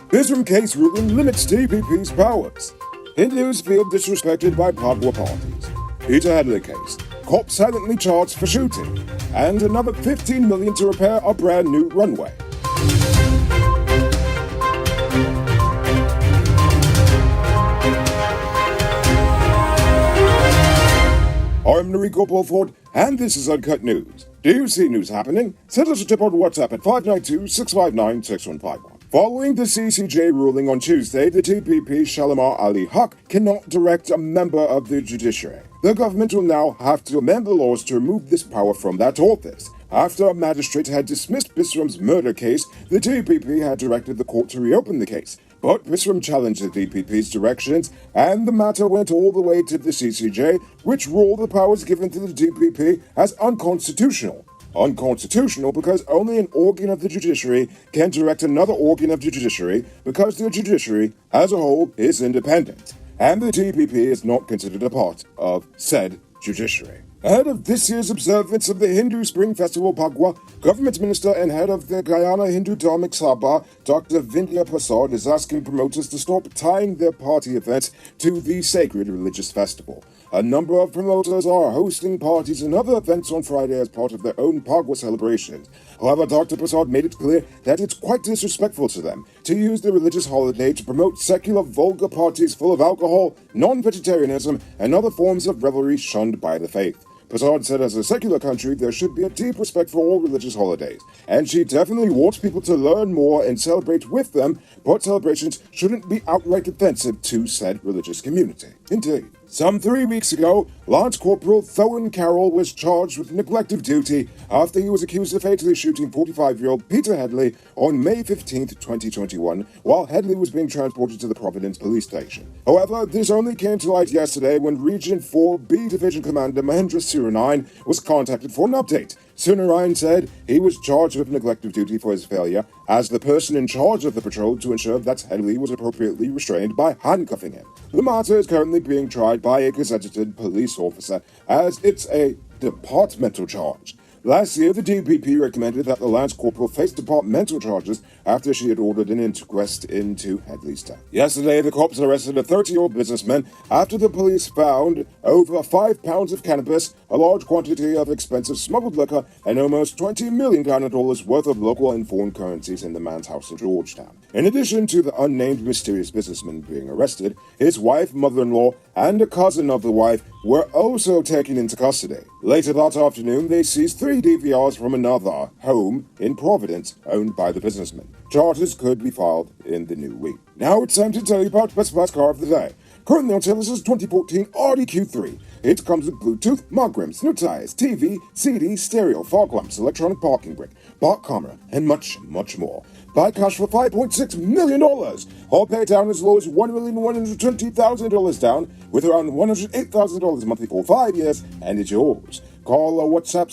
Bisram case ruling limits DPP's powers. Hindus feel disrespected by Pagwa parties. Peter Headley case. Cop silently charged for shooting. And another $15 million to repair a brand new runway. I'm Enrico Bulford, and this is Uncut News. Do you see news happening? Send us a tip on WhatsApp at 592-659-6151. Following the CCJ ruling on Tuesday, the DPP Shalimar Ali Haq cannot direct a member of the judiciary. The government will now have to amend the laws to remove this power from that office. After a magistrate had dismissed Bisram's murder case, the DPP had directed the court to reopen the case. But Bisram challenged the DPP's directions, and the matter went all the way to the CCJ, which ruled the powers given to the DPP as unconstitutional. Unconstitutional because only an organ of the judiciary can direct another organ of the judiciary because the judiciary, as a whole, is independent. And the DPP is not considered a part of said judiciary. Ahead of this year's observance of the Hindu Spring Festival Pagwa, Government Minister and head of the Guyana Hindu Dharmic Sabha, Dr. Vindya Prasad, is asking promoters to stop tying their party events to the sacred religious festival. A number of promoters are hosting parties and other events on Friday as part of their own Pagwa celebrations. However, Dr. Prasad made it clear that it's quite disrespectful to them to use the religious holiday to promote secular vulgar parties full of alcohol, non-vegetarianism, and other forms of revelry shunned by the faith. Prasad said as a secular country, there should be a deep respect for all religious holidays, and she definitely wants people to learn more and celebrate with them, but celebrations shouldn't be outright offensive to said religious community. Indeed. Some 3 weeks ago, Lance Corporal Thoen Carroll was charged with neglect of duty after he was accused of fatally shooting 45-year-old Peter Headley on May 15, 2021, while Headley was being transported to the Providence police station. However, this only came to light yesterday when Region 4 B Division Commander Mahendra Suryanarayan was contacted for an update. Suryanarayan said he was charged with neglect of duty for his failure as the person in charge of the patrol to ensure that Headley was appropriately restrained by handcuffing him. The matter is currently being tried by a gazetted police officer as it's a departmental charge. Last year, the DPP recommended that the Lance Corporal face departmental charges after she had ordered an inquest into Headley's death. Yesterday, the cops arrested a 30-year-old businessman after the police found over 5 pounds of cannabis, a large quantity of expensive smuggled liquor, and almost $20 million worth of local and foreign currencies in the man's house in Georgetown. In addition to the unnamed mysterious businessman being arrested, his wife, mother-in-law, and a cousin of the wife were also taken into custody. Later that afternoon, they seized 3 DVRs from another home in Providence owned by the businessman. Charges could be filed in the new week. Now it's time to tell you about the best price car of the day. Currently on sale is 2014 Audi Q3. It comes with Bluetooth, mug rims, new tires, TV, CD, stereo, fog lamps, electronic parking brake, park camera, and much, much more. Buy cash for $5.6 million. All pay down as low as $1,120,000 down, with around $108,000 monthly for 5 years, and it's yours. Call or WhatsApp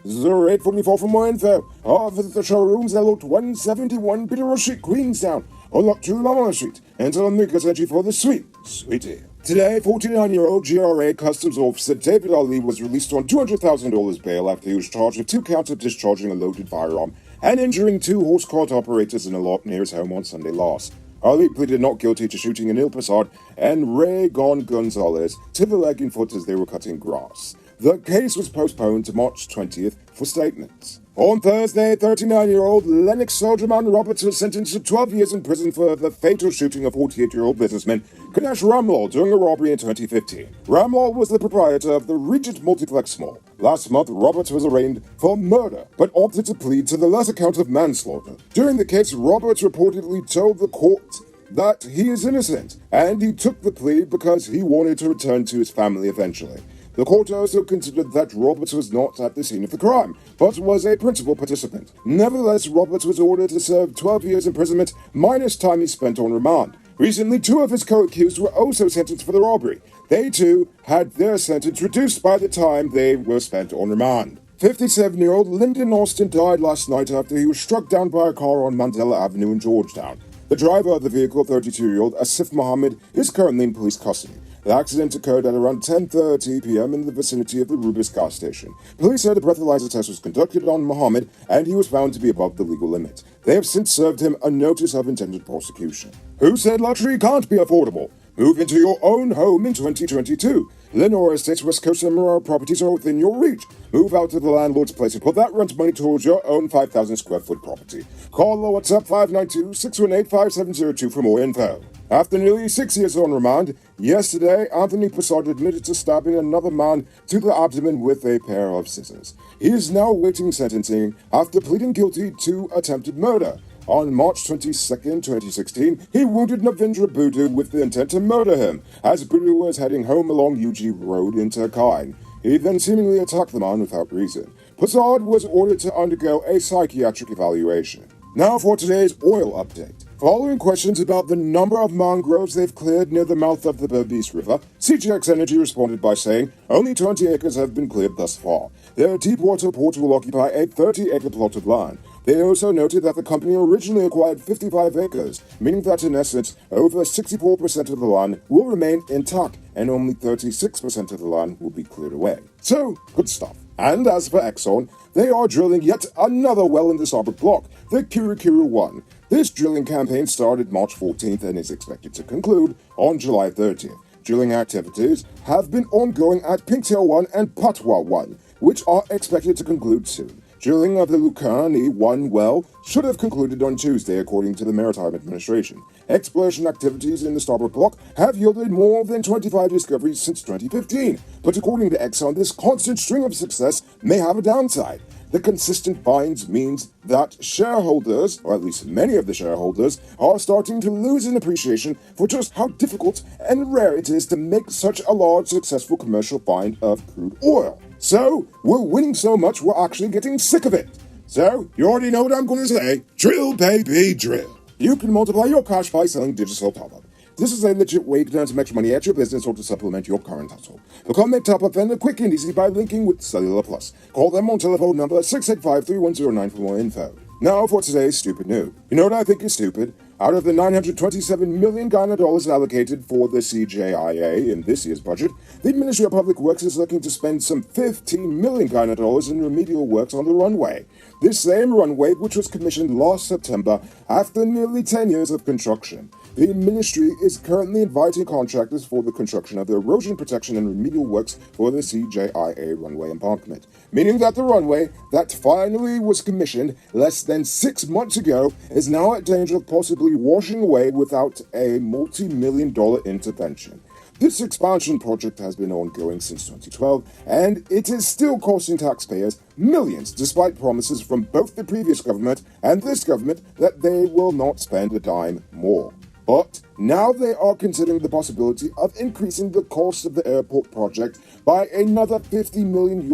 662-0844 for more info. Or visit the showrooms at Lot 171 Peterborough Street, Queenstown, or Lot 2 Lamar Street, and tell Enrico sent you for the sweet deal. Today, 49-year-old GRA Customs Officer David Ali was released on $200,000 bail after he was charged with 2 counts of discharging a loaded firearm and injuring 2 horse cart operators in a lot near his home on Sunday last. Ali pleaded not guilty to shooting Anil Prasad and Ray Gonzalez to the leg and foot as they were cutting grass. The case was postponed to March 20th for statements. On Thursday, 39-year-old Lennox Soldierman Roberts was sentenced to 12 years in prison for the fatal shooting of 48-year-old businessman Ganesh Ramlal during a robbery in 2015. Ramlal was the proprietor of the Regent Multiplex Mall. Last month, Roberts was arraigned for murder, but opted to plead to the lesser count of manslaughter. During the case, Roberts reportedly told the court that he is innocent, and he took the plea because he wanted to return to his family eventually. The court also considered that Roberts was not at the scene of the crime, but was a principal participant. Nevertheless, Roberts was ordered to serve 12 years imprisonment minus time he spent on remand. Recently, 2 of his co-accused were also sentenced for the robbery. They too had their sentence reduced by the time they were spent on remand. 57-year-old Lyndon Austin died last night after he was struck down by a car on Mandela Avenue in Georgetown. The driver of the vehicle, 32-year-old Asif Mohammed, is currently in police custody. The accident occurred at around 10:30 p.m. in the vicinity of the Rubis gas station. Police said a breathalyzer test was conducted on Mohammed, and he was found to be above the legal limit. They have since served him a notice of intended prosecution. Who said luxury can't be affordable? Move into your own home in 2022. Lenore Estates, West Coast, and Marara properties are within your reach. Move out of the landlord's place and put that rent money towards your own 5,000 square foot property. Call or WhatsApp 592-618-5702 for more info. After nearly 6 years on remand, yesterday, Anthony Passard admitted to stabbing another man to the abdomen with a pair of scissors. He is now awaiting sentencing after pleading guilty to attempted murder. On March 22, 2016, he wounded Navindra Budu with the intent to murder him as Budu was heading home along UG Road in Turkine. He then seemingly attacked the man without reason. Passard was ordered to undergo a psychiatric evaluation. Now for today's oil update. Following questions about the number of mangroves they've cleared near the mouth of the Berbice River, CGX Energy responded by saying only 20 acres have been cleared thus far. Their deepwater port will occupy a 30-acre plot of land. They also noted that the company originally acquired 55 acres, meaning that in essence, over 64% of the land will remain intact and only 36% of the land will be cleared away. So, good stuff. And as for Exxon, they are drilling yet another well in the Starboard Block, the Kirikiri-1. This drilling campaign started March 14th and is expected to conclude on July 30th. Drilling activities have been ongoing at Pinktail 1 and Patwa 1, which are expected to conclude soon. Drilling of the Lucani-1 well should have concluded on Tuesday, according to the Maritime Administration. Exploration activities in the Starboard Block have yielded more than 25 discoveries since 2015, but according to Exxon, this constant string of success may have a downside. The consistent finds means that shareholders, or at least many of the shareholders, are starting to lose an appreciation for just how difficult and rare it is to make such a large, successful commercial find of crude oil. So, we're winning so much, we're actually getting sick of it. So, you already know what I'm going to say. Drill, baby, drill. You can multiply your cash by selling digital top-up. This is a legit way to earn some extra money at your business or to supplement your current household. Become a top-up vendor quick and easy by linking with Cellular Plus. Call them on telephone number 685-3109 for more info. Now for today's stupid news. You know what I think is stupid? Out of the $927 million Ghana dollars allocated for the CJIA in this year's budget, the Ministry of Public Works is looking to spend some $15 million Ghana dollars in remedial works on the runway. This same runway, which was commissioned last September after nearly 10 years of construction. The ministry is currently inviting contractors for the construction of the erosion protection and remedial works for the CJIA runway embankment, meaning that the runway that finally was commissioned less than 6 months ago is now at danger of possibly washing away without a multi-million-dollar intervention. This expansion project has been ongoing since 2012, and it is still costing taxpayers millions, despite promises from both the previous government and this government that they will not spend a dime more. But now they are considering the possibility of increasing the cost of the airport project by another $50 million,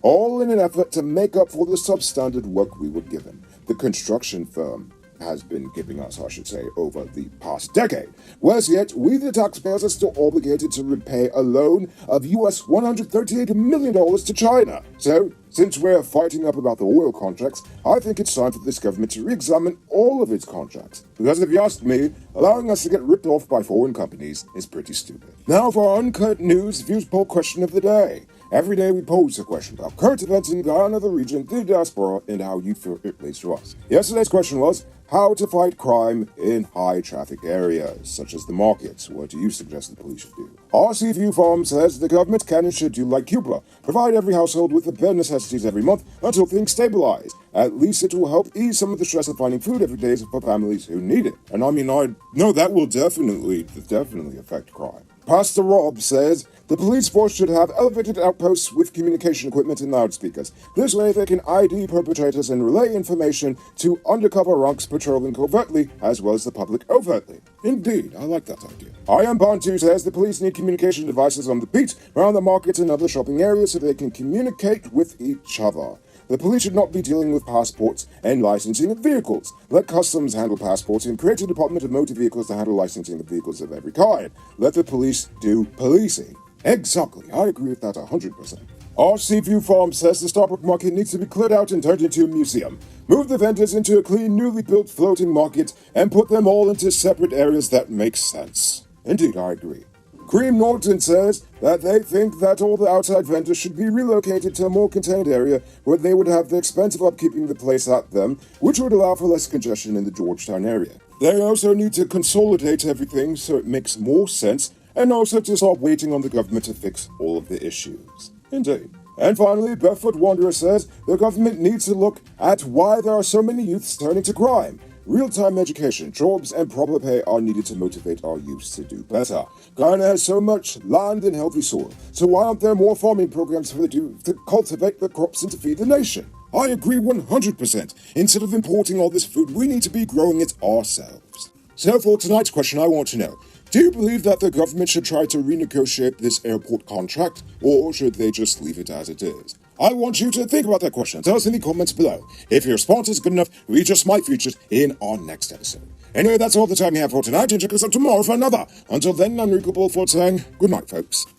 all in an effort to make up for the substandard work we were given. The construction firm has been giving us, I should say, over the past decade. Worse yet, we the taxpayers are still obligated to repay a loan of US $138 million to China. So, since we're fighting up about the oil contracts, I think it's time for this government to re-examine all of its contracts. Because if you ask me, allowing us to get ripped off by foreign companies is pretty stupid. Now for our Uncut News Views Poll question of the day. Every day we pose a question about current events in Guyana, the region, the diaspora, and how you feel it relates to us. Yesterday's question was, how to fight crime in high-traffic areas, such as the markets. What do you suggest the police should do? RC View Farm says the government can and should do like Cuba, provide every household with the bare necessities every month until things stabilize. At least it will help ease some of the stress of finding food every day for families who need it. And I know that will definitely affect crime. Pastor Rob says the police force should have elevated outposts with communication equipment and loudspeakers. This way they can ID perpetrators and relay information to undercover ranks patrolling covertly as well as the public overtly. Indeed, I like that idea. I Am Bantu says the police need communication devices on the beat, around the markets and other shopping areas so they can communicate with each other. The police should not be dealing with passports and licensing of vehicles. Let customs handle passports and create a department of motor vehicles to handle licensing of vehicles of every kind. Let the police do policing. Exactly, I agree with that 100%. RC View Farm says the Starbucks market needs to be cleared out and turned into a museum. Move the vendors into a clean, newly built floating market and put them all into separate areas that make sense. Indeed, I agree. Cream Norton says that they think that all the outside vendors should be relocated to a more contained area where they would have the expense of upkeeping the place at them, which would allow for less congestion in the Georgetown area. They also need to consolidate everything so it makes more sense, and also to stop waiting on the government to fix all of the issues. Indeed. And finally, Barefoot Wanderer says the government needs to look at why there are so many youths turning to crime. Real-time education, jobs, and proper pay are needed to motivate our youth to do better. Guyana has so much land and healthy soil, so why aren't there more farming programs for the youth to cultivate the crops and to feed the nation? I agree 100%. Instead of importing all this food, we need to be growing it ourselves. So for tonight's question, I want to know, do you believe that the government should try to renegotiate this airport contract, or should they just leave it as it is? I want you to think about that question. Tell us in the comments below. If your response is good enough, we just might feature it in our next episode. Anyway, that's all the time we have for tonight, and check us out tomorrow for another. Until then, I'm Rico Bulford saying good night, folks.